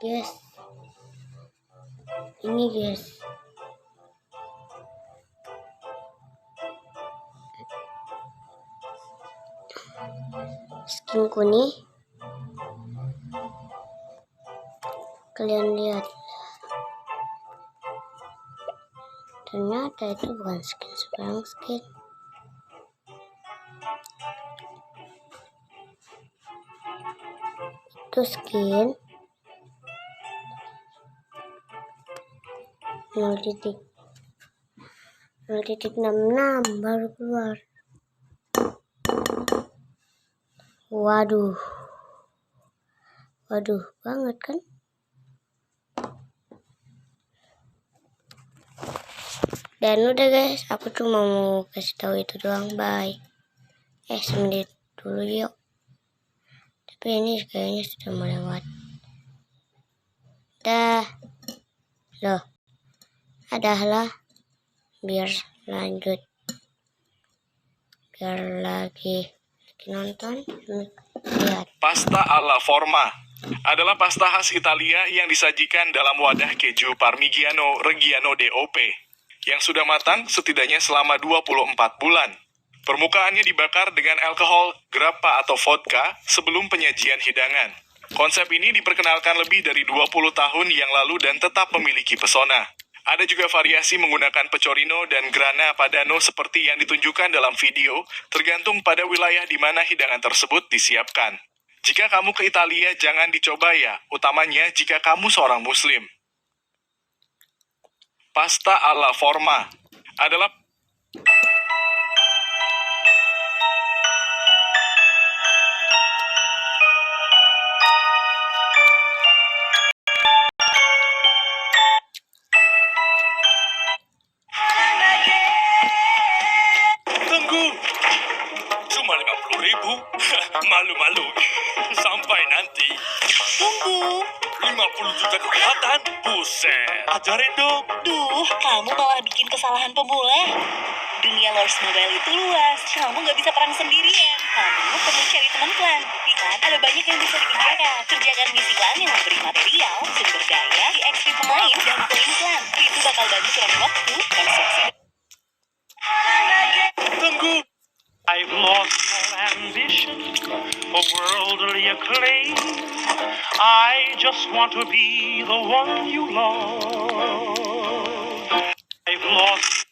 guys, ini guys, skinku nih, kalian lihat, ternyata itu bukan skin sembarang skin. Itu skin 0.66 baru keluar. Waduh banget kan. Dan udah guys, aku cuma mau kasih tahu itu doang. Bye. Semenit dulu yuk. Tapi ini kayaknya sudah melewat. Dah. Loh. Adahlah. Biar lanjut. Biar lagi nonton. Lihat. Pasta alla forma adalah pasta khas Italia yang disajikan dalam wadah keju Parmigiano Reggiano DOP yang sudah matang setidaknya selama 24 bulan. Permukaannya dibakar dengan alkohol, grappa atau vodka sebelum penyajian hidangan. Konsep ini diperkenalkan lebih dari 20 tahun yang lalu dan tetap memiliki pesona. Ada juga variasi menggunakan pecorino dan grana padano seperti yang ditunjukkan dalam video, tergantung pada wilayah di mana hidangan tersebut disiapkan. Jika kamu ke Italia, jangan dicoba ya, utamanya jika kamu seorang muslim. Pasta alla forma adalah cuma 50.000. Malu-malu. Sampai nanti. Tunggu. 50 juta kekuatan. Buset. Ajarin dong. Duh, kamu malah bikin kesalahan pemula. Dunia Lords Mobile itu luas. Kamu nggak bisa perang sendirian. Kamu perlu cari teman klan. Lihat, ada banyak yang bisa dikerjakan. Kerjakan misi klan yang memberi material, sumber daya, XP pemain, dan koin klan. Itu bakal bantu kurang waktu, konstruksi. Tunggu. I've lost all ambition for worldly acclaim. I just want to be the one you love. I've lost.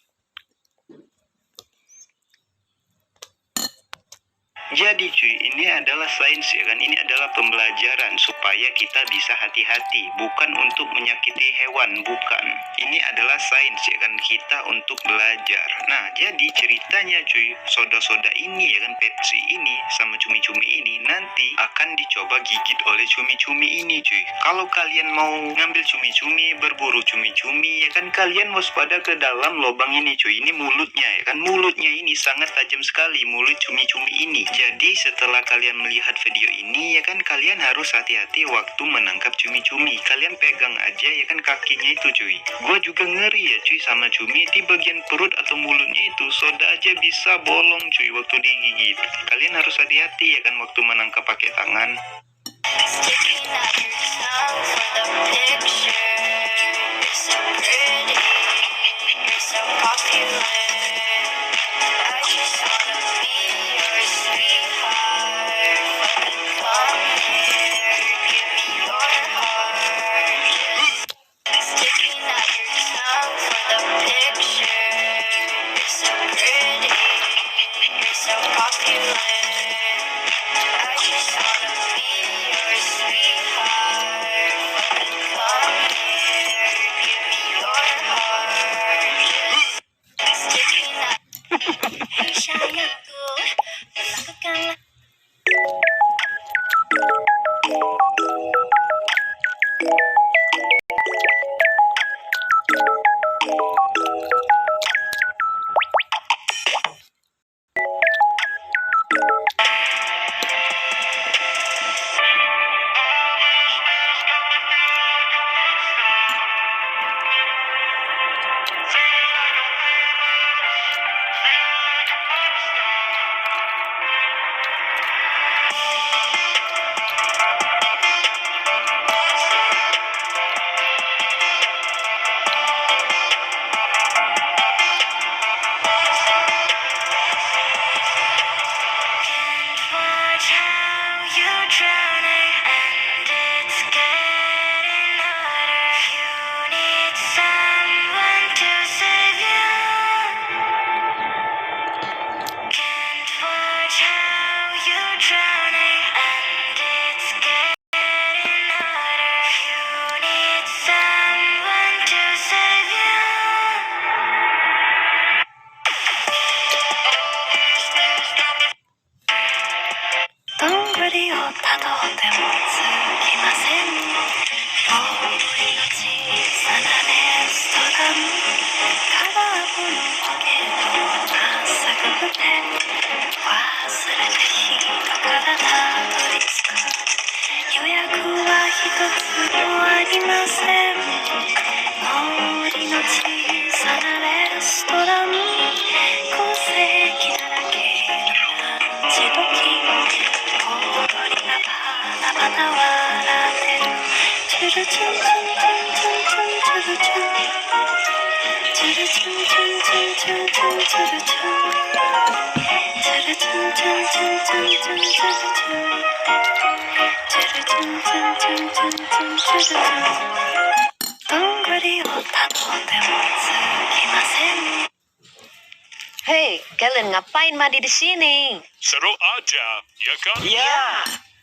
Jadi cuy, ini adalah sains ya kan, ini adalah pembelajaran supaya kita bisa hati-hati, bukan untuk menyakiti hewan, bukan. Ini adalah sains ya kan, kita untuk belajar. Nah, jadi ceritanya cuy, soda-soda ini ya kan, Pepsi ini sama cumi-cumi ini nanti akan dicoba gigit oleh cumi-cumi ini cuy. Kalau kalian mau ngambil cumi-cumi, berburu cumi-cumi ya kan, kalian waspada ke dalam lubang ini cuy. Ini mulutnya ya kan, mulutnya ini sangat tajam sekali, mulut cumi-cumi ini. Jadi setelah kalian melihat video ini ya kan, kalian harus hati-hati waktu menangkap cumi-cumi. Kalian pegang aja ya kan kakinya itu cuy. Gua juga ngeri ya cuy sama cumi, di bagian perut atau mulutnya itu soda aja bisa bolong cuy waktu digigit. Kalian harus hati-hati ya kan waktu menangkap pakai tangan. 一つもありません。氷の小さなレストラン、宝石だらけのランチ時、氷がバタバタ笑ってる。チュルチュンチュンチュンチュンチュンチュルチュン、チュルチュンチュンチュンチュンチュンチュルチュン、チュルチュンチュンチュンチュンチュンチュルチュン、チュルチュンチュンチュンチュンチュンチュルチュン。どんぐりを頼んでもつきません。Hei, kalian ngapain mandi di sini? Seru aja, ya kan? Ya.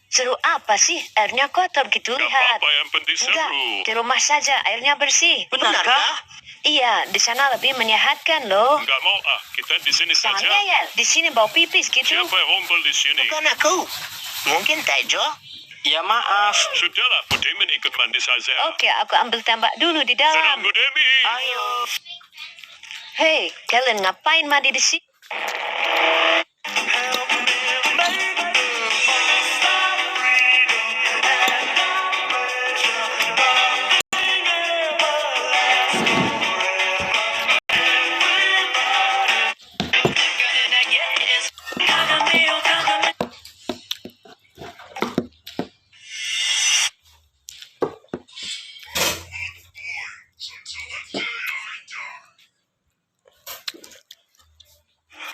Seru apa sih? Airnya kotor gitu, Gak lihat. apa-apa, yang penting Enggak, seru. di rumah saja airnya bersih. Benarkah? Iya, di sana lebih menyehatkan loh. Nggak mau kita di sini Jangan saja. ya, di sini bau pipis gitu. Siapa yang ngumpul di sini? Bukan aku. Mungkin Tejo. Ya maaf. Sudahlah, Bu Demi ikut mandi saja. Oke, aku ambil tembak dulu di Tenang, dalam. Bu Demi. Ayo. Hei, kalian ngapain mandi di sini?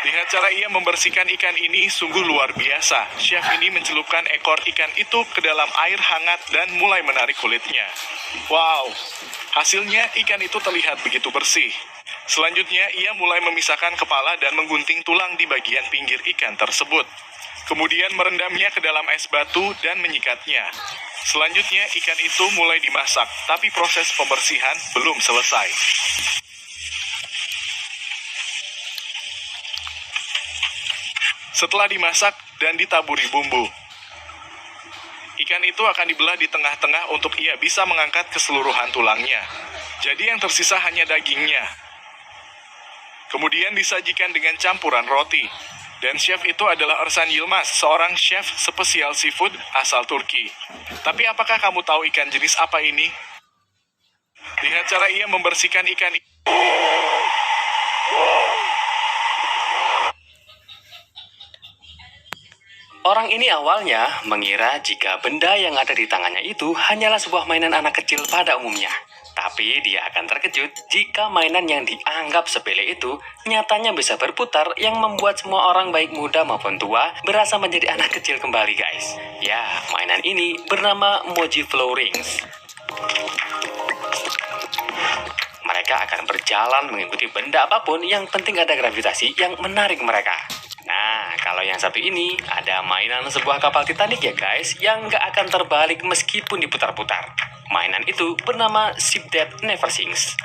Lihat cara ia membersihkan ikan ini sungguh luar biasa. Chef ini mencelupkan ekor ikan itu ke dalam air hangat dan mulai menarik kulitnya. Wow, hasilnya ikan itu terlihat begitu bersih. Selanjutnya ia mulai memisahkan kepala dan menggunting tulang di bagian pinggir ikan tersebut. Kemudian merendamnya ke dalam es batu dan menyikatnya. Selanjutnya ikan itu mulai dimasak, tapi proses pembersihan belum selesai. Setelah dimasak dan ditaburi bumbu, ikan itu akan dibelah di tengah-tengah untuk ia bisa mengangkat keseluruhan tulangnya. Jadi yang tersisa hanya dagingnya. Kemudian disajikan dengan campuran roti. Dan chef itu adalah Ersan Yilmaz, seorang chef spesial seafood asal Turki. Tapi apakah kamu tahu ikan jenis apa ini? Lihat cara ia membersihkan ikan. Orang ini awalnya mengira jika benda yang ada di tangannya itu hanyalah sebuah mainan anak kecil pada umumnya. Tapi dia akan terkejut jika mainan yang dianggap sepele itu nyatanya bisa berputar yang membuat semua orang baik muda maupun tua berasa menjadi anak kecil kembali, guys. Ya, mainan ini bernama Moji Flow Rings. Mereka akan berjalan mengikuti benda apapun yang penting ada gravitasi yang menarik mereka. Nah, kalau yang satu ini ada mainan sebuah kapal Titanic ya guys, yang nggak akan terbalik meskipun diputar-putar. Mainan itu bernama Ship That Never Sinks.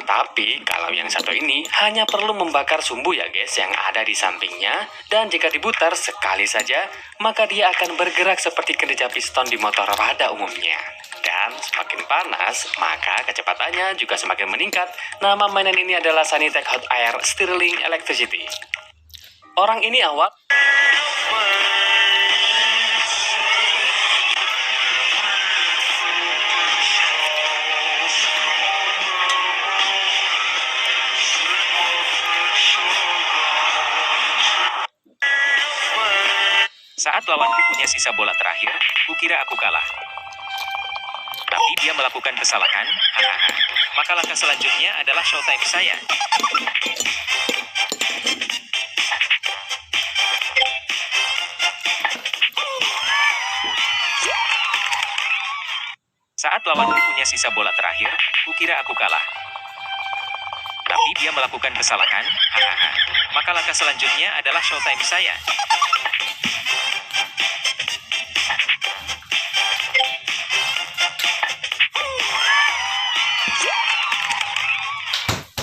Tapi kalau yang satu ini hanya perlu membakar sumbu ya guys yang ada di sampingnya, dan jika diputar sekali saja, maka dia akan bergerak seperti kerja piston di motor pada umumnya. Dan semakin panas, maka kecepatannya juga semakin meningkat. Nama mainan ini adalah Sanitec Hot Air Stirling Electricity. Orang ini awal Saat lawanku punya sisa bola terakhir, kukira aku kalah. Tapi dia melakukan kesalahan, hahaha. Maka langkah selanjutnya adalah showtime saya. Saat lawanku punya sisa bola terakhir, kukira aku kalah. Tapi dia melakukan kesalahan, hahaha. Maka langkah selanjutnya adalah showtime saya.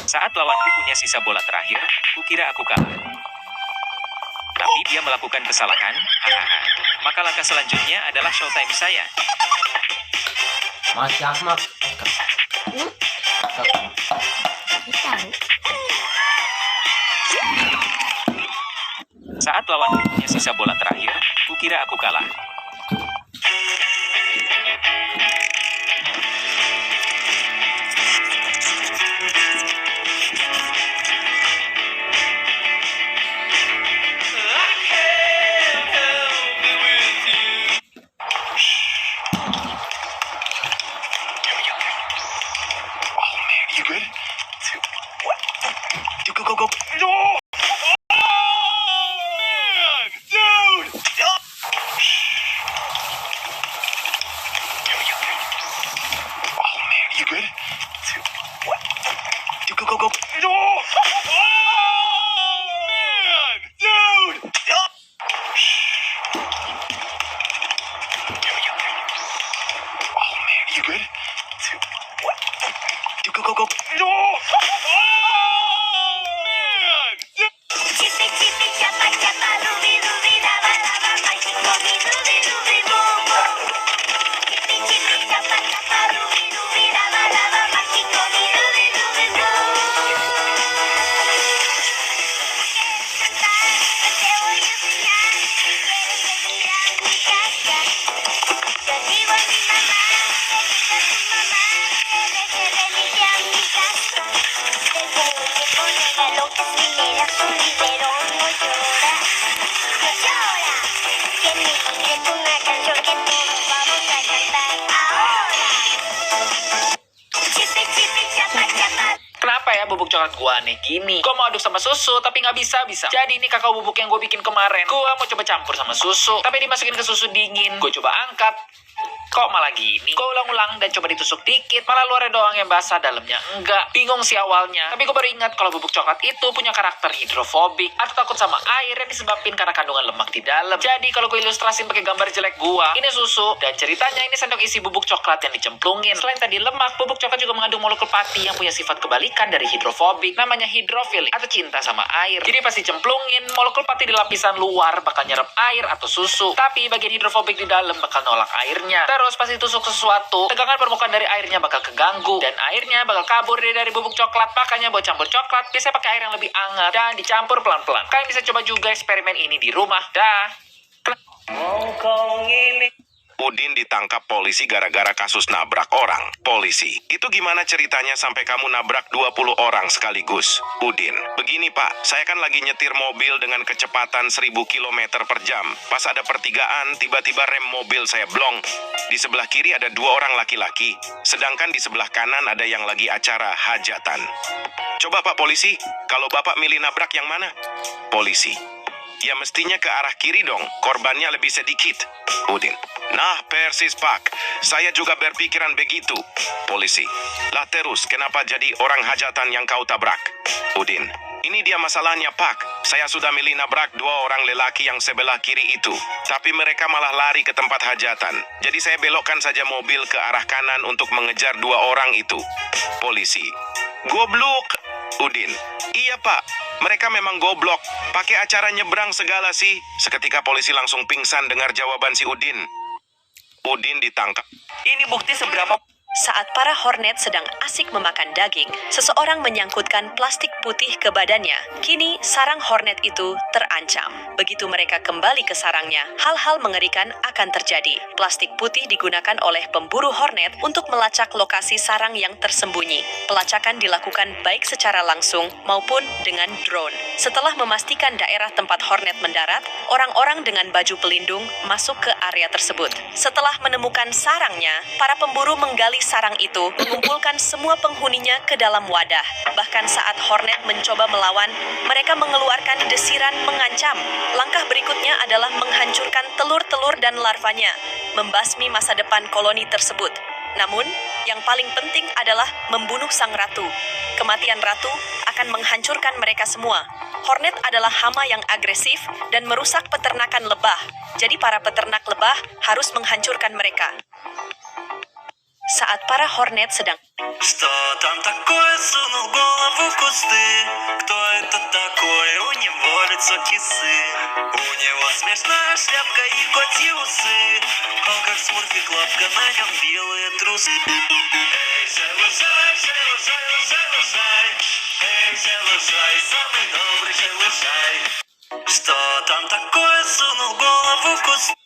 Saat lawanku punya sisa bola terakhir, kukira aku kalah. Tapi dia melakukan kesalahan, hahaha. Maka langkah selanjutnya adalah showtime saya. Mas Ahmad. Tahu. Saat lawanku punya sisa bola terakhir, kukira aku kalah. ya bubuk coklat gua aneh gini. Gua mau aduk sama susu, tapi nggak bisa. Jadi ini kakao bubuk yang gue bikin kemarin. Gua mau coba campur sama susu, tapi dimasukin ke susu dingin. Gue coba angkat. Kok malah gini? Gue ulang-ulang dan coba ditusuk dikit. Malah luarnya doang yang basah, dalamnya enggak. Bingung sih awalnya. Tapi gue baru ingat kalau bubuk coklat itu punya karakter hidrofobik atau takut sama air yang disebabkan karena kandungan lemak di dalam. Jadi kalau gue ilustrasin pakai gambar jelek gua, ini susu dan ceritanya ini sendok isi bubuk coklat yang dicemplungin. Selain tadi lemak, bubuk coklat juga mengandung molekul pati yang punya sifat kebalikan dari hidrofobik, namanya hidrofilik atau cinta sama air. Jadi pas dicemplungin, molekul pati di lapisan luar bakal nyerap air atau susu, tapi bagian hidrofobik di dalam bakal nolak airnya. Terus pas ditusuk sesuatu, tegangan permukaan dari airnya bakal keganggu dan airnya bakal kabur dari bubuk coklat. Makanya buat campur coklat biasanya pakai air yang lebih hangat dan dicampur pelan-pelan. Kalian bisa coba juga eksperimen ini di rumah. Dah. Udin ditangkap polisi gara-gara kasus nabrak orang. Polisi, itu gimana ceritanya sampai kamu nabrak 20 orang sekaligus? Udin, begini Pak, saya kan lagi nyetir mobil dengan kecepatan 1000 km per jam. Pas ada pertigaan, tiba-tiba rem mobil saya blong. Di sebelah kiri ada 2 orang laki-laki, sedangkan di sebelah kanan ada yang lagi acara hajatan. Coba Pak Polisi, kalau Bapak milih nabrak yang mana? Polisi, ya mestinya ke arah kiri dong, korbannya lebih sedikit. Udin, nah persis Pak, saya juga berpikiran begitu. Polisi, lah terus kenapa jadi orang hajatan yang kau tabrak? Udin, ini dia masalahnya Pak, saya sudah milih nabrak 2 orang lelaki yang sebelah kiri itu, tapi mereka malah lari ke tempat hajatan. Jadi saya belokkan saja mobil ke arah kanan untuk mengejar 2 orang itu. Polisi, goblok. Udin, iya Pak, mereka memang goblok, pakai acara nyebrang segala sih. Seketika polisi langsung pingsan dengar jawaban si Udin. Udin ditangkap. Ini bukti seberapa... Saat para hornet sedang asik memakan daging, seseorang menyangkutkan plastik putih ke badannya. Kini, sarang hornet itu terancam. Begitu mereka kembali ke sarangnya, hal-hal mengerikan akan terjadi. Plastik putih digunakan oleh pemburu hornet untuk melacak lokasi sarang yang tersembunyi. Pelacakan dilakukan baik secara langsung maupun dengan drone. Setelah memastikan daerah tempat hornet mendarat, orang-orang dengan baju pelindung masuk ke area tersebut. Setelah menemukan sarangnya, para pemburu menggali sarang itu, mengumpulkan semua penghuninya ke dalam wadah. Bahkan saat hornet mencoba melawan, mereka mengeluarkan desiran mengancam. Langkah berikutnya adalah menghancurkan telur-telur dan larvanya, membasmi masa depan koloni tersebut. Namun, yang paling penting adalah membunuh sang ratu. Kematian ratu akan menghancurkan mereka semua. Hornet adalah hama yang agresif dan merusak peternakan lebah. Jadi para peternak lebah harus menghancurkan mereka. Saat para hornet sedang... Что там такое, сунул голову в кусты? Кто это такой? У него лицо кисы. У него смешная шляпка и котьи усы. Он как смурфик, лапка, на нем белые трусы. Эй, шелушай, шелушай, лушай, лушай. Эй, шелушай, самый добрый шелушай. Что там такое, сунул голову в кусты?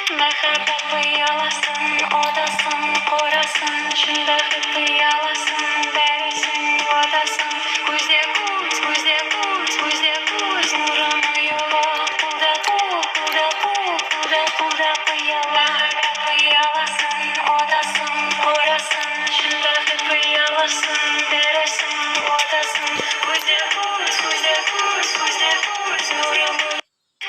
Махаббат пыяласын, одасын, қорасын, шындықты пыяласын, бәрісін одасын. Көзде көз, нұрын ұйылық, пұлда пыяла. Махаббат пыяласын, одасын, қорасын, шындықты пыяласын, бәрісін одасын. Көзде көз, нұрын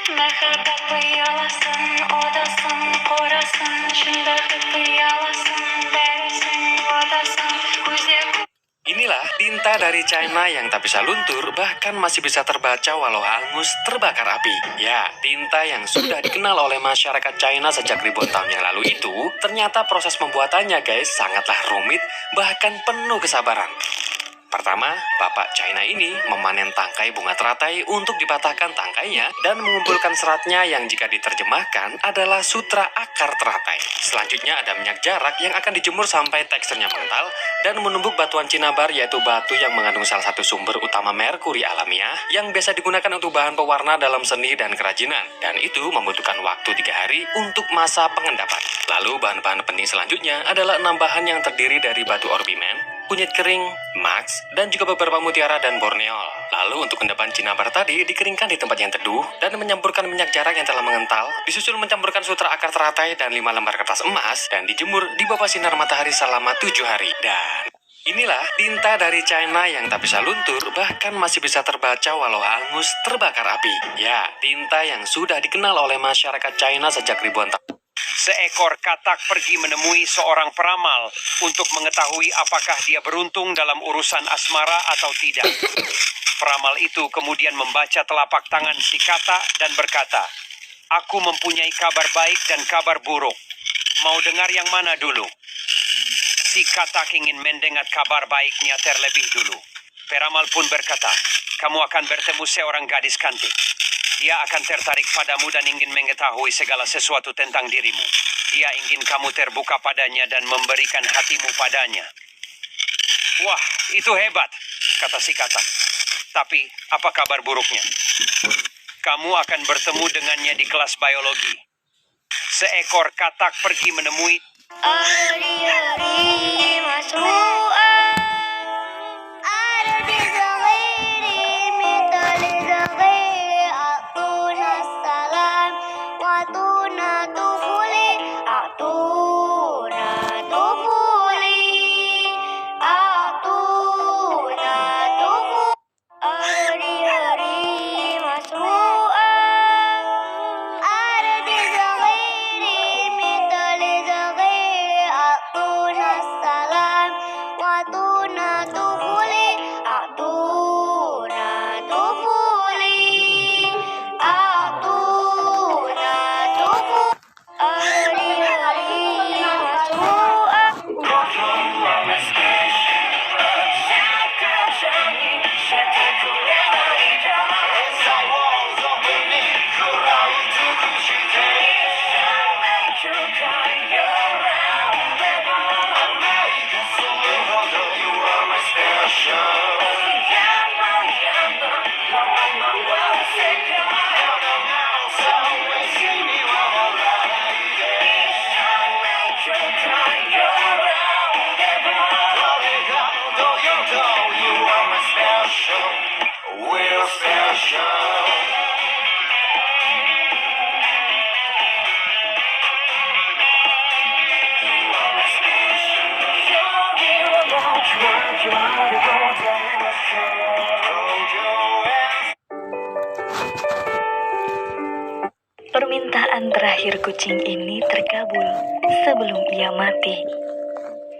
Махаббат пыяласын, одасын, қорасын, шындықты пыяласын, бәрісін одасын, көзде... Inilah tinta dari China yang tak bisa luntur, bahkan masih bisa terbaca walau hangus terbakar api. Ya, tinta yang sudah dikenal oleh masyarakat China sejak ribuan tahun yang lalu itu, ternyata proses pembuatannya guys sangatlah rumit, bahkan penuh kesabaran. Pertama, bapak China ini memanen tangkai bunga teratai untuk dipatahkan tangkainya dan mengumpulkan seratnya yang jika diterjemahkan adalah sutra akar teratai. Selanjutnya ada minyak jarak yang akan dijemur sampai teksturnya mengental dan menumbuk batuan cinabar yaitu batu yang mengandung salah satu sumber utama merkuri alamiah yang biasa digunakan untuk bahan pewarna dalam seni dan kerajinan. Dan itu membutuhkan waktu 3 hari untuk masa pengendapan. Lalu bahan-bahan penting selanjutnya adalah 6 bahan yang terdiri dari batu orbimen, kunyit kering, max, dan juga beberapa mutiara dan borneol. Lalu untuk endapan cinabar tadi dikeringkan di tempat yang teduh dan menyampurkan minyak jarak yang telah mengental, disusul mencampurkan sutra akar teratai dan 5 lembar kertas emas dan dijemur di bawah sinar matahari selama 7 hari. Dan Inilah tinta dari China yang tak bisa luntur, bahkan masih bisa terbaca walau hangus terbakar api. Ya, tinta yang sudah dikenal oleh masyarakat China sejak ribuan tahun. Seekor katak pergi menemui seorang peramal untuk mengetahui apakah dia beruntung dalam urusan asmara atau tidak. Peramal itu kemudian membaca telapak tangan si katak dan berkata, "Aku mempunyai kabar baik dan kabar buruk. Mau dengar yang mana dulu?" Si katak ingin mendengar kabar baiknya terlebih dulu. Peramal pun berkata, "Kamu akan bertemu seorang gadis cantik. Dia akan tertarik padamu dan ingin mengetahui segala sesuatu tentang dirimu. Dia ingin kamu terbuka padanya dan memberikan hatimu padanya." "Wah, itu hebat," kata si katak. "Tapi, apa kabar buruknya?" "Kamu akan bertemu dengannya di kelas biologi." Seekor katak pergi menemui أريد مشروعا أريد صغير مثل صغير أعطونا السلام وأعطونا طفولي أعطونا طفولي أعطونا طفولي أريد مشروعا أريد صغير مثل صغير أعطونا السلام وأعطونا طفولي أعطونا طفولي أعطونا طفولي Permintaan terakhir kucing ini terkabul sebelum ia mati.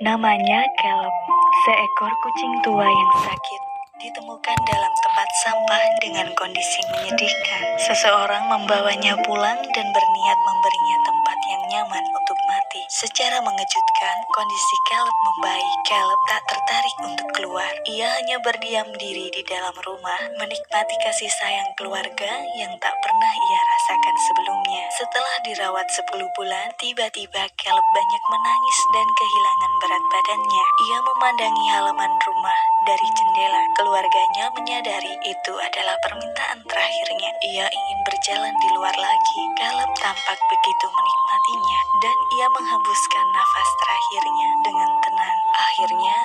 Namanya Caleb, seekor kucing tua yang sakit, ditemukan dalam tempat sampah dengan kondisi menyedihkan. Seseorang membawanya pulang dan berniat memberinya tempat yang nyaman untuk mati. Secara mengejutkan, kondisi Caleb membaik. Caleb tak tertarik untuk keluar. Ia hanya berdiam diri di dalam rumah, menikmati kasih sayang keluarga yang tak pernah ia rasakan sebelumnya. Setelah dirawat 10 bulan, tiba-tiba Caleb banyak menangis dan kehilangan berat badannya. Ia memandangi halaman rumah dari jendela. Keluarganya menyadari itu adalah permintaan terakhirnya. Ia ingin berjalan di luar lagi. Caleb tampak begitu menikmatinya dan ia menghembuskan nafas terakhirnya dengan tenang. Akhirnya,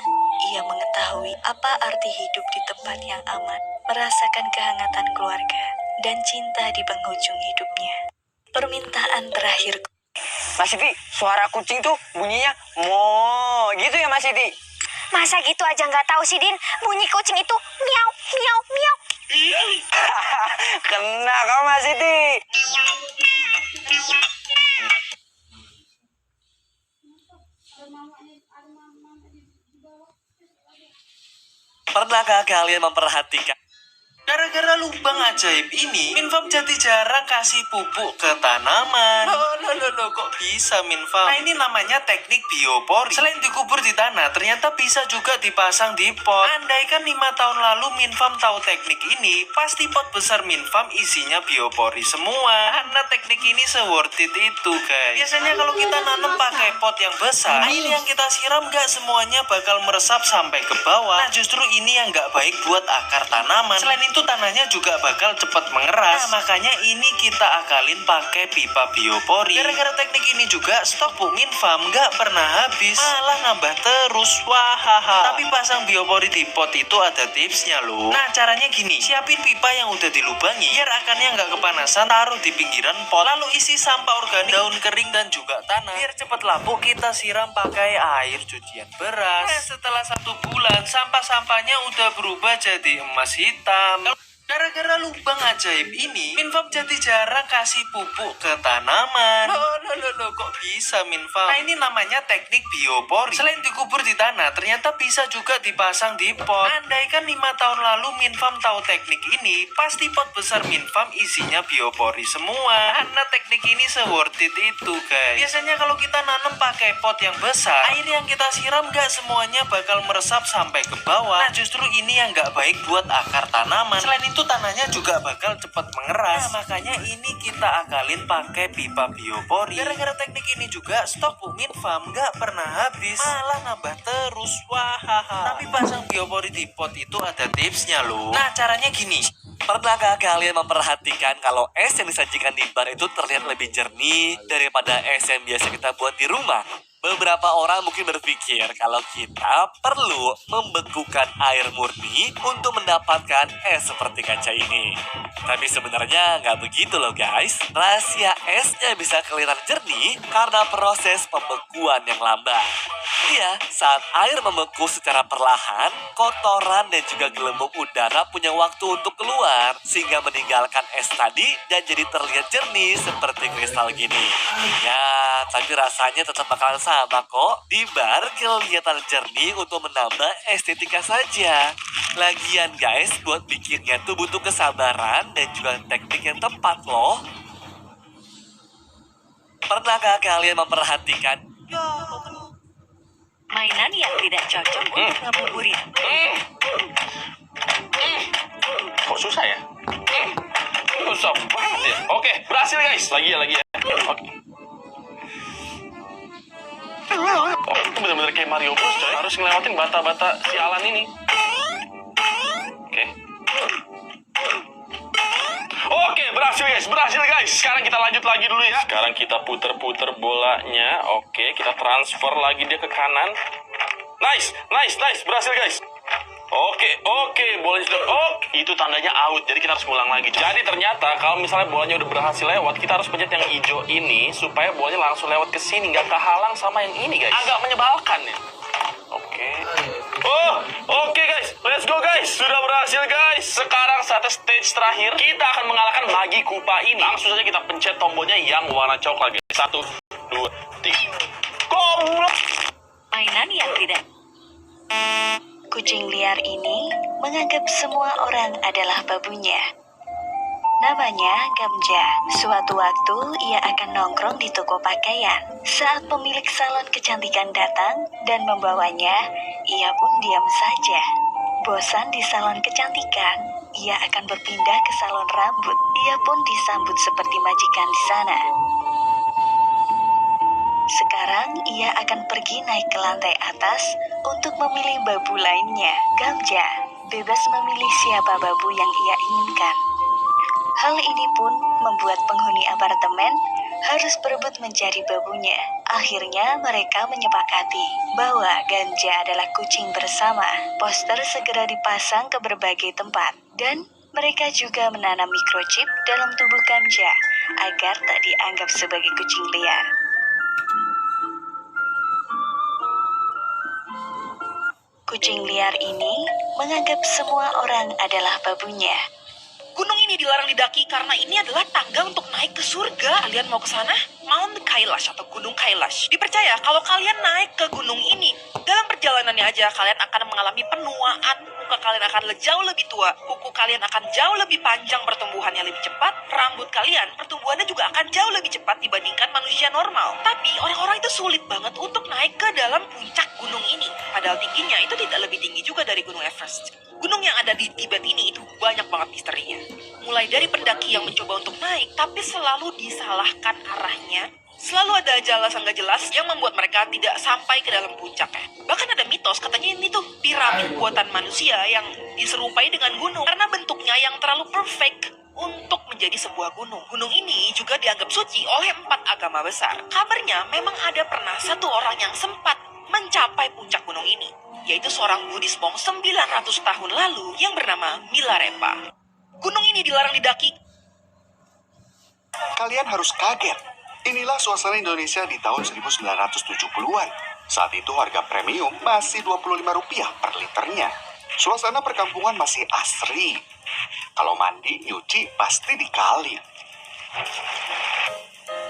ia mengetahui apa arti hidup di tempat yang aman, merasakan kehangatan keluarga dan cinta di penghujung hidupnya. Permintaan terakhir. Mas Siti, suara kucing tuh bunyinya mo gitu ya Mas Siti? Masa gitu aja nggak tahu sih, Din? Bunyi kucing itu miau, miau, miau. Kena kau Mas Siti. Pernahkah kalian memperhatikan gara-gara lubang ajaib ini, Minfam jadi jarang kasih pupuk ke tanaman. Loh, kok bisa Minfam? Nah, ini namanya teknik biopori. Selain dikubur di tanah, ternyata bisa juga dipasang di pot. Andaikan 5 tahun lalu Minfam tahu teknik ini, pasti pot besar Minfam isinya biopori semua. Karena teknik ini se-worth it itu, guys. Biasanya kalau kita nanam pakai pot yang besar, air yang kita siram nggak semuanya bakal meresap sampai ke bawah. Nah, justru ini yang nggak baik buat akar tanaman. Selain itu tanahnya juga bakal cepat mengeras. Nah, makanya ini kita akalin pakai pipa biopori. Gara-gara Gara-gara teknik ini juga stok Bu Minfam nggak pernah habis, malah nambah terus. Wahaha. Tapi pasang biopori di pot itu ada tipsnya loh. Nah, caranya gini, siapin pipa yang udah dilubangi biar akarnya nggak kepanasan, taruh di pinggiran pot, lalu isi sampah organik, daun kering dan juga tanah. Biar cepet lapu, kita siram pakai air cucian beras. Nah, setelah 1 bulan sampah-sampahnya udah berubah jadi emas hitam. Gara-gara lubang ajaib ini, Minfam jadi jarang kasih pupuk ke tanaman. Loh, kok bisa Minfam? Nah, ini namanya teknik biopori. Selain dikubur di tanah, ternyata bisa juga dipasang di pot. Andaikan 5 tahun lalu Minfam tahu teknik ini, pasti pot besar Minfam isinya biopori semua. Karena teknik ini se-worth it itu, guys. Biasanya kalau kita nanam pakai pot yang besar, air yang kita siram gak semuanya bakal meresap sampai ke bawah. Nah, justru ini yang gak baik buat akar tanaman. Selain itu tanahnya juga bakal cepat mengeras. Nah, makanya ini kita akalin pakai pipa biopori. Gara-gara teknik ini juga stok Bu Minfam nggak pernah habis, malah nambah terus. Wahaha. Tapi pasang biopori di pot itu ada tipsnya loh. Nah, caranya gini. Pernahkah kalian memperhatikan kalau es yang disajikan di bar itu terlihat lebih jernih daripada es yang biasa kita buat di rumah? Beberapa orang mungkin berpikir kalau kita perlu membekukan air murni untuk mendapatkan es seperti kaca ini. Tapi sebenarnya nggak begitu loh guys. Rahasia esnya bisa kelihatan jernih karena proses pembekuan yang lambat. Iya, saat air membeku secara perlahan, kotoran dan juga gelembung udara punya waktu untuk keluar, sehingga meninggalkan es tadi dan jadi terlihat jernih seperti kristal gini. Ya, tapi rasanya tetap bakalan sama kok. Di bar kelihatan jernih untuk menambah estetika saja. Lagian guys, buat bikinnya tuh butuh kesabaran dan juga teknik yang tepat loh. Pernahkah kalian memperhatikan mainan yang tidak cocok untuk ngabuburit? Kok susah ya? Susah banget ya. Oke, berhasil guys. Lagi ya. Oke. Oh, itu bener-bener kayak Mario Bros coy. Harus ngelewatin bata-bata sialan ini. Oke, berhasil guys. Sekarang kita lanjut lagi dulu ya. Sekarang kita puter-puter bolanya. Oke, kita transfer lagi dia ke kanan. Nice. Berhasil guys. Oke, bolanya sudah. Itu tandanya out. Jadi kita harus ngulang lagi. Jadi ternyata kalau misalnya bolanya udah berhasil lewat, kita harus pencet yang hijau ini supaya bolanya langsung lewat ke sini, nggak kehalang sama yang ini guys. Agak menyebalkan ya. Oke guys, let's go guys. Sudah berhasil guys. Sekarang saatnya stage terakhir. Kita akan mengalahkan Magi Kupa ini. Langsung saja kita pencet tombolnya yang warna coklat guys. 1, 2, 3. Goblok. Mainan yang tidak. Kucing liar ini menganggap semua orang adalah babunya. Namanya Gamja. Suatu waktu ia akan nongkrong di toko pakaian. Saat pemilik salon kecantikan datang dan membawanya, ia pun diam saja. Bosan di salon kecantikan, ia akan berpindah ke salon rambut. Ia pun disambut seperti majikan di sana. Sekarang ia akan pergi naik ke lantai atas untuk memilih babu lainnya. Gamja bebas memilih siapa babu yang ia inginkan. Hal ini pun membuat penghuni apartemen harus berebut mencari babunya. Akhirnya mereka menyepakati bahwa Ganja adalah kucing bersama. Poster segera dipasang ke berbagai tempat. Dan mereka juga menanam microchip dalam tubuh Ganja agar tak dianggap sebagai kucing liar. Kucing liar ini menganggap semua orang adalah babunya. Gunung ini dilarang didaki karena ini adalah tangga untuk naik ke surga. Kalian mau ke sana? Mount Kailash atau Gunung Kailash. Dipercaya kalau kalian naik ke gunung ini, dalam perjalanannya aja kalian akan mengalami penuaan. Muka kalian akan jauh lebih tua. Kuku kalian akan jauh lebih panjang, pertumbuhannya lebih cepat. Rambut kalian pertumbuhannya juga akan jauh lebih cepat dibandingkan manusia normal. Tapi orang-orang itu sulit banget untuk naik ke dalam puncak gunung ini. Padahal tingginya itu tidak lebih tinggi juga dari Gunung Everest. Gunung yang ada di Tibet ini itu banyak banget misterinya. Mulai dari pendaki yang mencoba untuk naik, tapi selalu disalahkan arahnya. Selalu ada aja alasan gak jelas yang membuat mereka tidak sampai ke dalam puncaknya. Bahkan ada mitos katanya ini tuh piramid buatan manusia yang diserupai dengan gunung. Karena bentuknya yang terlalu perfect. untuk menjadi sebuah gunung. Gunung ini juga dianggap suci oleh 4 agama besar. Kabarnya memang ada pernah satu orang yang sempat mencapai puncak gunung ini, yaitu seorang Buddhis monk 900 tahun lalu yang bernama Milarepa. Gunung ini dilarang didaki. Kalian harus kaget. Inilah suasana Indonesia di tahun 1970-an. Saat itu harga premium masih Rp25 per liternya. Suasana perkampungan masih asri. Kalau mandi, nyuci pasti di kali.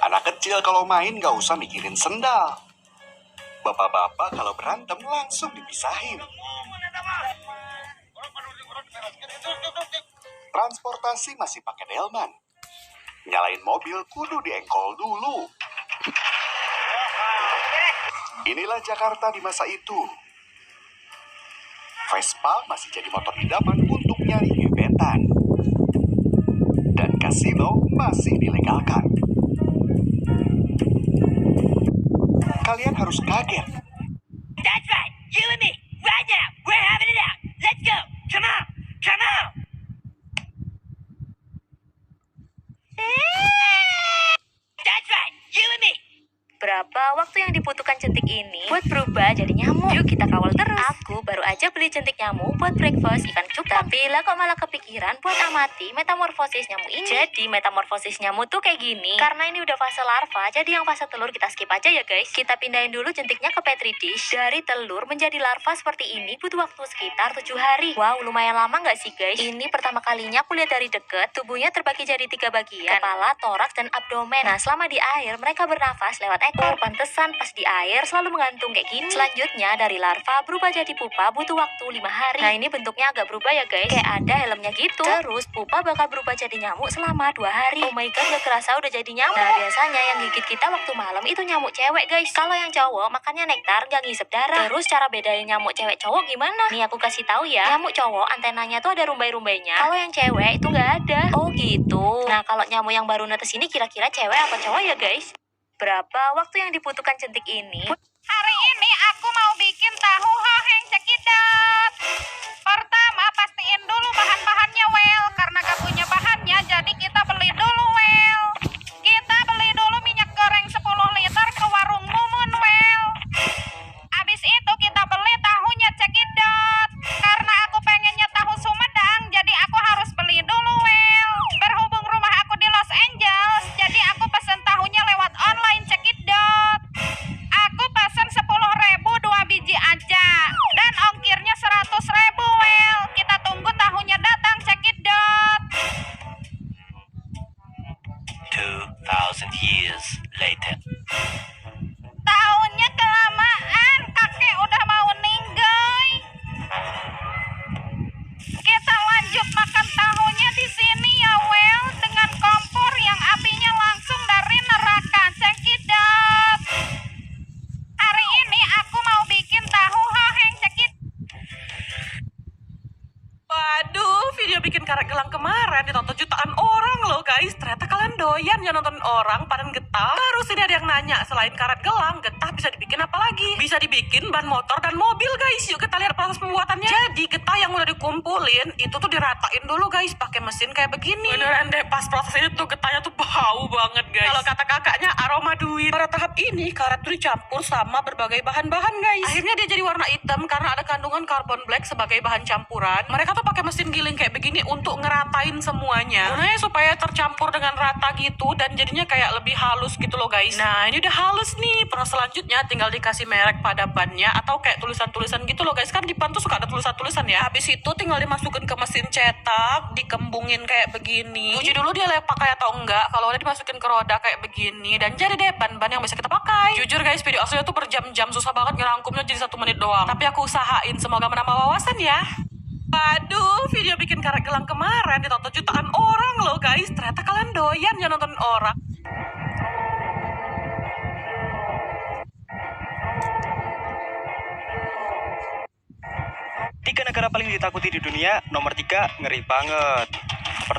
Anak kecil kalau main gak usah mikirin sendal. Bapak-bapak kalau berantem langsung dipisahin. Transportasi masih pakai delman. Nyalain mobil kudu diengkol dulu. Inilah Jakarta di masa itu. Vespa masih jadi motor idaman untuk nyari gebetan. Dan kasino masih dilegalkan. Kalian harus kaget. That's right, you and me, right now, we're having it out. Let's go, come on, come on. That's right, you and me. Berapa waktu yang dibutuhkan centik ini buat berubah jadi nyamuk? Yuk kita kawal terus. Aku baru aja beli centik nyamuk buat breakfast ikan cupang. Tapi lah kok malah kepikiran buat amati metamorfosis nyamuk ini. Jadi metamorfosis nyamuk tuh kayak gini. Karena ini udah fase larva, jadi yang fase telur kita skip aja ya guys. Kita pindahin dulu centiknya ke petri dish. Dari telur menjadi larva seperti ini butuh waktu sekitar 7 hari. Wow, lumayan lama nggak sih guys? Ini pertama kalinya aku lihat dari deket. Tubuhnya terbagi jadi 3 bagian. Kepala, toraks, dan abdomen. Nah, selama di air mereka bernafas lewat ekor. Pantesan pas di air selalu menggantung kayak gini. Selanjutnya dari larva berubah jadi pupa butuh waktu 5 hari. Nah, ini bentuknya agak berubah ya guys. Kayak ada helmnya gitu. Terus pupa bakal berubah jadi nyamuk selama 2 hari. Oh my god, gak kerasa udah jadi nyamuk. Nah, biasanya yang gigit kita waktu malam itu nyamuk cewek guys. Kalau yang cowok makannya nektar gak ngisep darah. Terus cara bedain nyamuk cewek cowok gimana? Nih aku kasih tahu ya. Nyamuk cowok antenanya tuh ada rumbai-rumbainya. Kalau yang cewek itu gak ada. Oh gitu. Nah, kalau nyamuk yang baru netes ini kira-kira cewek apa cowok ya guys? Berapa waktu yang dibutuhkan centik ini? Hari ini aku mau bikin tahu hoheng cekidot. Pertama pastiin dulu bahan-bahannya well. Karena gak punya bahannya jadi kita beli dulu well. Kita beli dulu minyak goreng 10 liter ke warung Mumun well. Abis itu kita beli tahunya cekidot. Karena aku pengennya tahu Sumedang jadi aku harus beli dulu well. Berhubung rumah aku di Los Angeles jadi aku pesen tahunya lewat online cekidot. Aku pesen 10.000 2 biji aja. Dan ongkirnya 100.000 well. Kita tunggu tahunya datang cekidot. 2,000 years later. Tahunnya kelamaan, kakek udah mau ninggoy. Kita lanjut makan tahunya di sini ya well, dengan kompor yang apinya langsung dari neraka cekidot. Hari ini aku mau bikin tahu hoheng cekidot. Waduh, video bikin karet gelang kemarin ditonton jutaan orang loh guys. Ternyata kalian doyan ya nonton orang pada getah. Terus ini ada yang nanya, selain karet gelang, getah bisa dibikin apa lagi? Bisa dibikin ban motor dan mobil guys. Yuk kita lihat proses pembuatannya. Jadi getah yang udah dikumpulin itu tuh diratain dulu guys pakai mesin kayak begini. Beneran deh, pas proses ini tuh getahnya tuh bau banget guys. Kalau kata kakaknya aroma duit. Pada tahap ini karet tuh dicampur sama berbagai bahan-bahan guys. Akhirnya dia jadi warna hitam karena ada kandungan carbon black sebagai bahan campuran. Mereka tuh pakai mesin giling kayak begini untuk ngeratain semuanya. Gunanya supaya tercampur dengan rata gitu dan jadinya kayak lebih halus gitu loh guys. Nah, ini udah halus nih. Proses selanjutnya tinggal dikasih merek pada bannya atau kayak tulisan-tulisan gitu loh guys. Kan di ban tuh suka ada tulisan-tulisan ya. Habis itu tinggal dimasukin ke mesin cetak, dikembungin kayak begini. Uji dulu dia layak pakai atau enggak. Kalau udah dimasukin ke roda kayak begini dan jadi deh ban-ban yang bisa kita pakai. Jujur guys, video aslinya tuh berjam-jam, susah banget ngerangkumnya jadi 1 menit doang. Tapi aku usahain, semoga menambah wawasan ya. Waduh, video bikin karet gelang kemarin ditonton jutaan orang loh guys. Ternyata kalian doyan ya nonton orang. Tiga negara paling ditakuti di dunia, nomor 3 ngeri banget.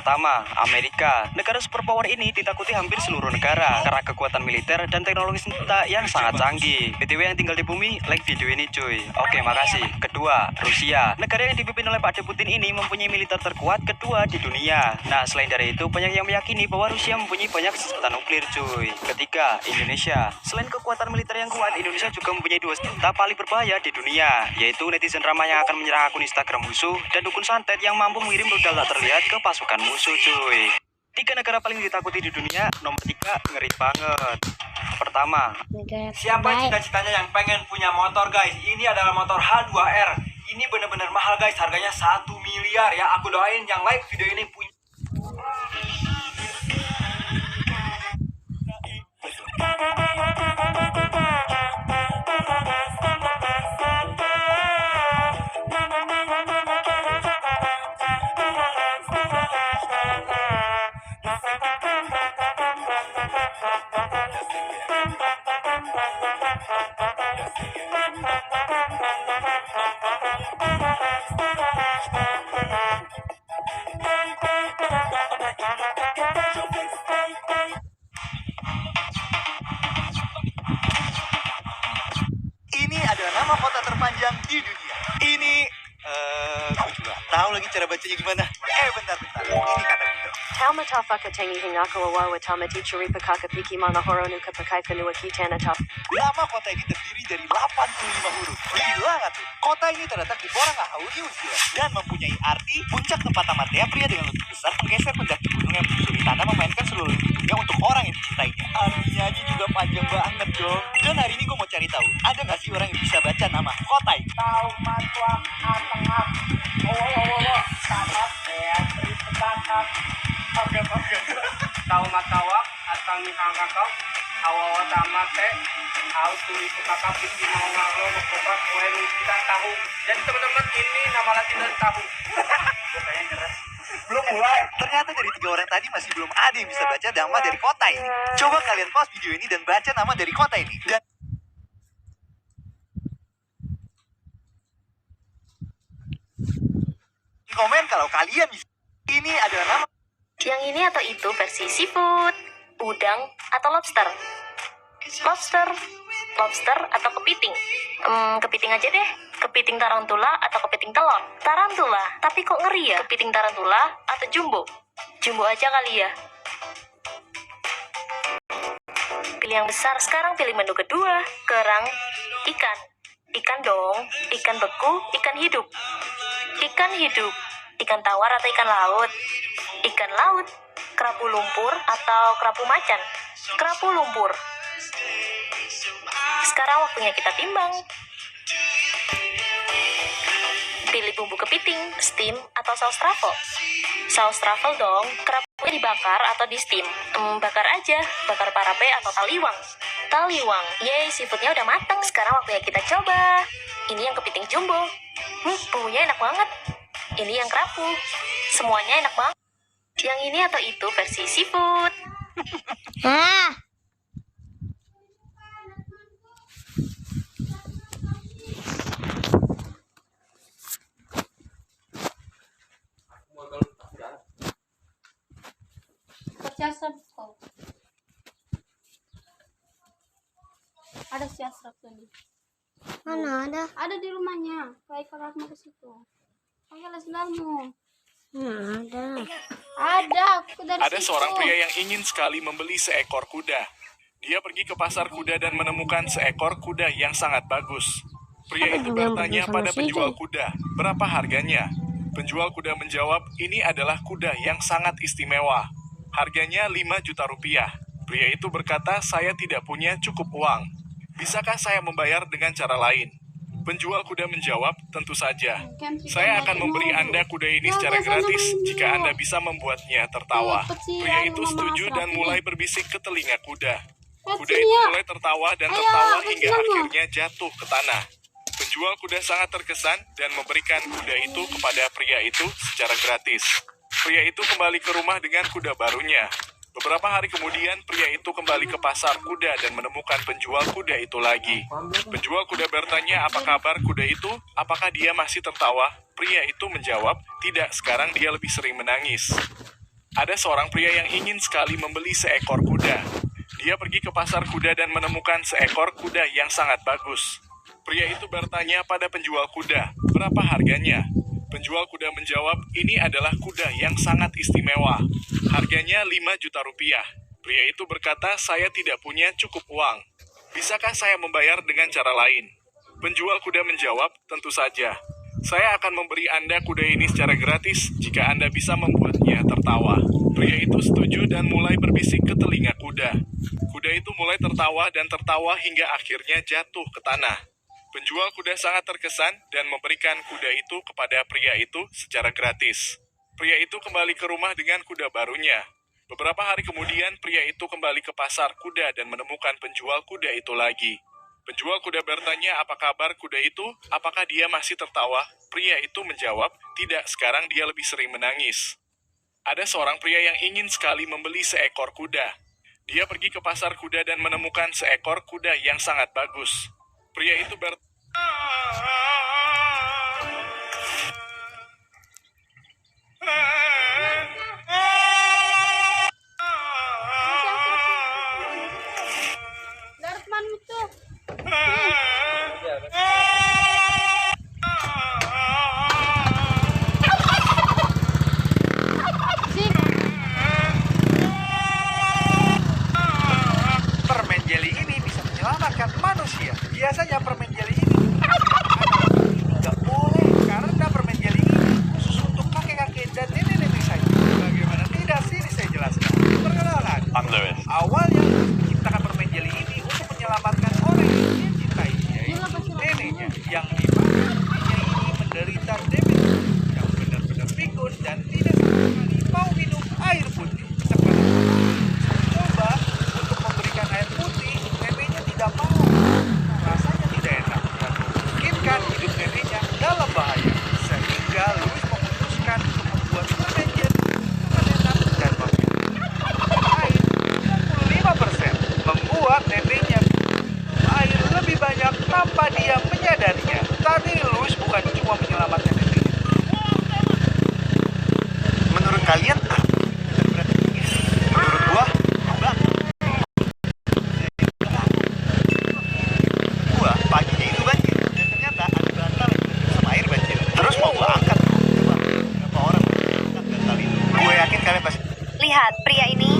Pertama, Amerika. Negara superpower ini ditakuti hampir seluruh negara karena kekuatan militer dan teknologi senjata yang sangat canggih. BTW yang tinggal di bumi, like video ini cuy. Oke, makasih. Kedua, Rusia. Negara yang dipimpin oleh Pak De Putin ini mempunyai militer terkuat kedua di dunia. Nah, selain dari itu, banyak yang meyakini bahwa Rusia mempunyai banyak senjata nuklir cuy. Ketiga, Indonesia. Selain kekuatan militer yang kuat, Indonesia juga mempunyai dua senjata paling berbahaya di dunia, yaitu netizen ramah yang akan menyerang akun Instagram musuh dan dukun santet yang mampu mengirim rudal tak terlihat ke pasukan musuh cuy. 3 negara paling ditakuti di dunia. Nomor 3, ngeri banget. Pertama, siapa cita-citanya yang pengen punya motor guys? Ini adalah motor H2R. Ini bener-bener mahal guys, harganya 1 miliar ya. Aku doain yang like video ini punya. Ini adalah nama kota terpanjang di dunia. Ini, gue juga tahu lagi cara bacanya gimana. Bentar. Ini kata Google. Taumatafaka tengi hingakawawa tamati churipa kakapiki manahoronu kapakai kanua kitanataf. Nama kota ini terdiri dari 85 huruf. Gila nggak tuh? Kota ini terletak di Porangahau, New Zealand dan mempunyai arti puncak tempat Amatea, pria dengan lutut besar menggeser pendaki gunung yang menyusuri tanah memainkan seluruh dunia untuk orang yang dicintainya. Artinya aja juga panjang banget dong. Dan hari ini gue mau cari tahu, ada nggak sih orang yang bisa baca nama kota ini? Tahu matuak atengak. Sangat kakak. Oke. Tahu matawak atangi angkakau. Awawa tamate. Au tuli kakak pinti mau ngalo ngokoprak kue kita tahu. Jadi teman-teman ini nama latin dari tahu. Gue kayaknya nyerah. Belum mulai. Ternyata dari 3 orang tadi masih belum ada yang bisa baca nama dari kota ini. Coba kalian pause video ini dan baca nama dari kota ini. Dan komen kalau kalian bisa. Ini adalah nama. Yang ini atau itu versi seafood, udang, atau lobster. Lobster atau kepiting. Kepiting aja deh. Kepiting tarantula atau kepiting telur. Tarantula, tapi kok ngeri ya? Kepiting tarantula atau jumbo? Jumbo aja kali ya. Pilih yang besar. Sekarang pilih menu kedua. Kerang, ikan. Ikan dong. Ikan beku, ikan hidup. Ikan hidup. Ikan tawar atau ikan laut? Ikan laut. Kerapu lumpur atau kerapu macan? Kerapu lumpur. Sekarang waktunya kita timbang. Pilih bumbu kepiting, steam, atau saus truffle. Saus truffle dong. Kerapunya dibakar atau di steam? Bakar aja. Bakar parape atau taliwang? Taliwang. Yeay, seafoodnya udah matang. Sekarang waktunya kita coba. Ini yang kepiting jumbo. Bumbunya enak banget. Ini yang kerapu. Semuanya enak banget. Yang ini atau itu versi seafood. Ada si Asraf tadi. Mana ada? Ada di rumahnya. Kayak kakakmu ke situ. Ayo lah sebelahmu. Ada. Ada. Aku dari Ada situ. seorang pria yang ingin sekali membeli seekor kuda. Dia pergi ke pasar kuda dan menemukan seekor kuda yang sangat bagus. Pria itu bertanya pada penjual kuda, berapa harganya? Penjual kuda menjawab, ini adalah kuda yang sangat istimewa. Harganya 5 juta rupiah. Pria itu berkata, saya tidak punya cukup uang. Bisakah saya membayar dengan cara lain? Penjual kuda menjawab, tentu saja. Saya akan memberi Anda kuda ini secara gratis jika Anda bisa membuatnya tertawa. Pria itu setuju dan mulai berbisik ke telinga kuda. Kuda itu mulai tertawa dan tertawa hingga akhirnya jatuh ke tanah. Penjual kuda sangat terkesan dan memberikan kuda itu kepada pria itu secara gratis. Pria itu kembali ke rumah dengan kuda barunya. Beberapa hari kemudian, pria itu kembali ke pasar kuda dan menemukan penjual kuda itu lagi. Penjual kuda bertanya apa kabar kuda itu, apakah dia masih tertawa? Pria itu menjawab, tidak, sekarang dia lebih sering menangis. Ada seorang pria yang ingin sekali membeli seekor kuda. Dia pergi ke pasar kuda dan menemukan seekor kuda yang sangat bagus. Pria itu bertanya pada penjual kuda, berapa harganya? Penjual kuda menjawab, ini adalah kuda yang sangat istimewa. Harganya 5 juta rupiah. Pria itu berkata, saya tidak punya cukup uang. Bisakah saya membayar dengan cara lain? Penjual kuda menjawab, tentu saja. Saya akan memberi Anda kuda ini secara gratis jika Anda bisa membuatnya tertawa. Pria itu setuju dan mulai berbisik ke telinga kuda. Kuda itu mulai tertawa dan tertawa hingga akhirnya jatuh ke tanah. Penjual kuda sangat terkesan dan memberikan kuda itu kepada pria itu secara gratis. Pria itu kembali ke rumah dengan kuda barunya. Beberapa hari kemudian, pria itu kembali ke pasar kuda dan menemukan penjual kuda itu lagi. Penjual kuda bertanya apa kabar kuda itu, apakah dia masih tertawa? Pria itu menjawab, tidak, sekarang dia lebih sering menangis. Ada seorang pria yang ingin sekali membeli seekor kuda. Dia pergi ke pasar kuda dan menemukan seekor kuda yang sangat bagus. Pria itu Permen jeli ini bisa menyelamatkan manusia. Biasanya permen jeli ini nggak boleh karena permen jeli ini khusus untuk kakek-kakek dan nenek-nenek saja. Bagaimana tidak, sini saya jelaskan. Perkenalan. Awalnya menciptakan permen jeli ini untuk menyelamatkan orang yang dia cintai, yaitu neneknya yang dimana neneknya ini menderita diabetes yang benar-benar pikun dan tidak sama sekali mau minum air putih. Sekarang coba untuk memberikan air putih, neneknya tidak mau. Rasanya tidak enak dan memungkinkan hidup neneknya dalam bahaya. Sehingga Louis memutuskan untuk membuat permen jeli enak dan memiliki air 65%, membuat neneknya air lebih banyak tanpa dia menyadarinya. Tadi Louis bukan cuma menyelamatkan neneknya. Menurut kalian apa? Menurut gua, paginya itu banjir dan ternyata ada bantal yang sama air banjir. Terus mau gua angkat. Coba berapa orang angkat bantal itu? Gue yakin kalian pasti. Lihat pria ini.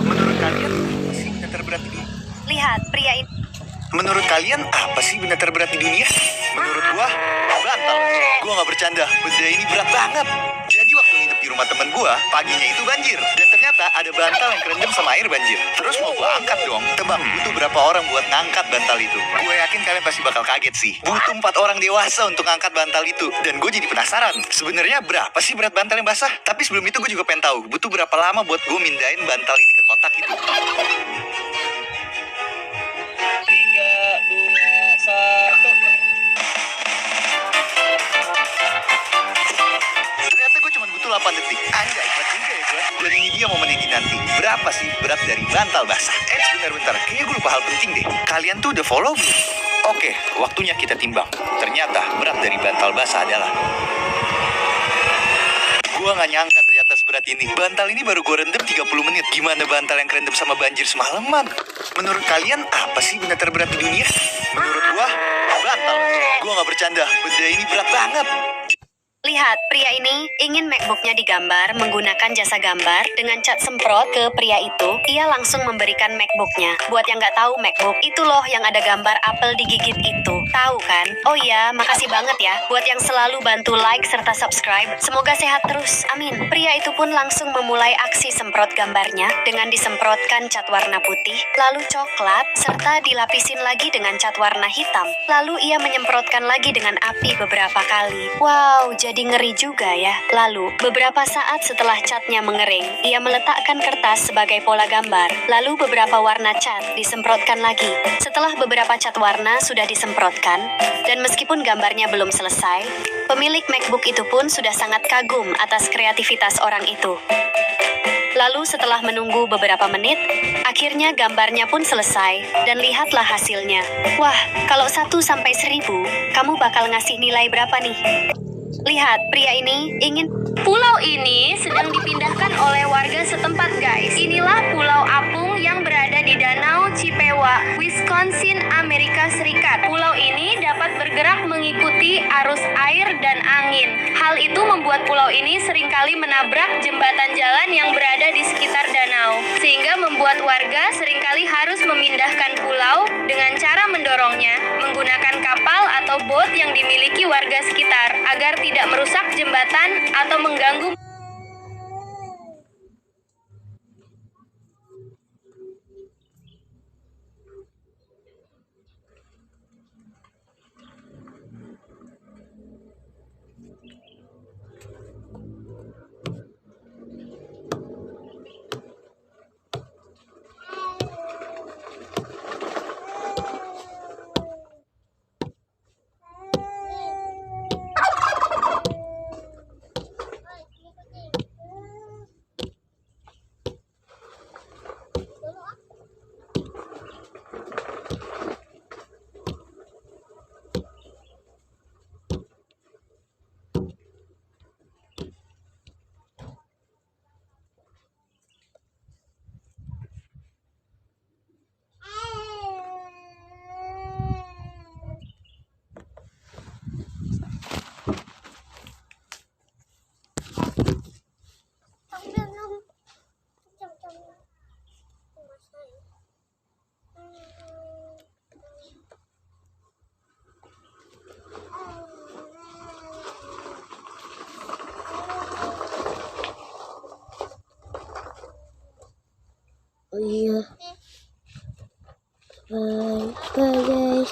Menurut kalian apa sih benda terberat di dunia? Lihat pria ini. Menurut kalian apa sih benda terberat di dunia? Menurut gua, bantal. Gua nggak bercanda, benda ini berat banget. Jadi waktu nginep di rumah temen gua, paginya itu banjir. Dan ternyata ada bantal yang kerendam sama air banjir. Terus mau gua angkat dong. Tebak, butuh berapa orang buat ngangkat bantal itu? Gue yakin kalian pasti bakal kaget sih. Butuh 4 orang dewasa untuk ngangkat bantal itu. Dan gue jadi penasaran, sebenarnya berapa sih berat bantal yang basah? Tapi sebelum itu gue juga pengen tahu, butuh berapa lama buat gue mindahin bantal ini ke kotak itu. 3, 2, 1. Ternyata gue cuma butuh 8 detik. Anjay, hebat juga ya gue. Dan ini dia momen yang dinanti. Berapa sih berat dari bantal basah? Bentar. Kayaknya gue lupa hal penting deh. Kalian tuh udah follow belum? Oke, waktunya kita timbang. Ternyata berat dari bantal basah adalah... Gue gak nyangka ternyata seberat ini. Bantal ini baru gue rendam 30 menit. Gimana bantal yang kerendam sama banjir semalaman? Menurut kalian apa sih benda terberat di dunia? Menurut gue, bantal. Gue gak bercanda, benda ini berat banget. Lihat, pria ini ingin MacBook-nya digambar menggunakan jasa gambar dengan cat semprot ke pria itu. Ia langsung memberikan MacBook-nya. Buat yang nggak tahu MacBook, itu loh yang ada gambar apel digigit itu. Tahu kan? Oh iya, makasih banget ya buat yang selalu bantu like serta subscribe. Semoga sehat terus, amin. Pria itu pun langsung memulai aksi semprot gambarnya dengan disemprotkan cat warna putih, lalu coklat, serta dilapisin lagi dengan cat warna hitam. Lalu ia menyemprotkan lagi dengan api beberapa kali. Wow, jadi ngeri juga ya. Lalu, beberapa saat setelah catnya mengering, ia meletakkan kertas sebagai pola gambar. Lalu beberapa warna cat disemprotkan lagi. Setelah beberapa cat warna sudah disemprotkan, dan meskipun gambarnya belum selesai, pemilik MacBook itu pun sudah sangat kagum atas kreativitas orang itu. Lalu setelah menunggu beberapa menit, akhirnya gambarnya pun selesai, dan lihatlah hasilnya. Wah, kalau 1 sampai 1000, kamu bakal ngasih nilai berapa nih? Lihat, pria ini ingin... Pulau ini sedang dipindahkan oleh warga setempat, guys. Inilah Pulau Apung yang berada di Danau Chippewa, Wisconsin, Amerika Serikat. Pulau ini dapat bergerak mengikuti arus air dan angin. Hal itu membuat pulau ini seringkali menabrak jembatan jalan yang berada di sekitar danau, sehingga membuat warga seringkali harus memindahkan pulau dengan cara mendorongnya menggunakan kapal atau bot yang dimiliki warga sekitar agar tidak merusak jembatan atau mengganggu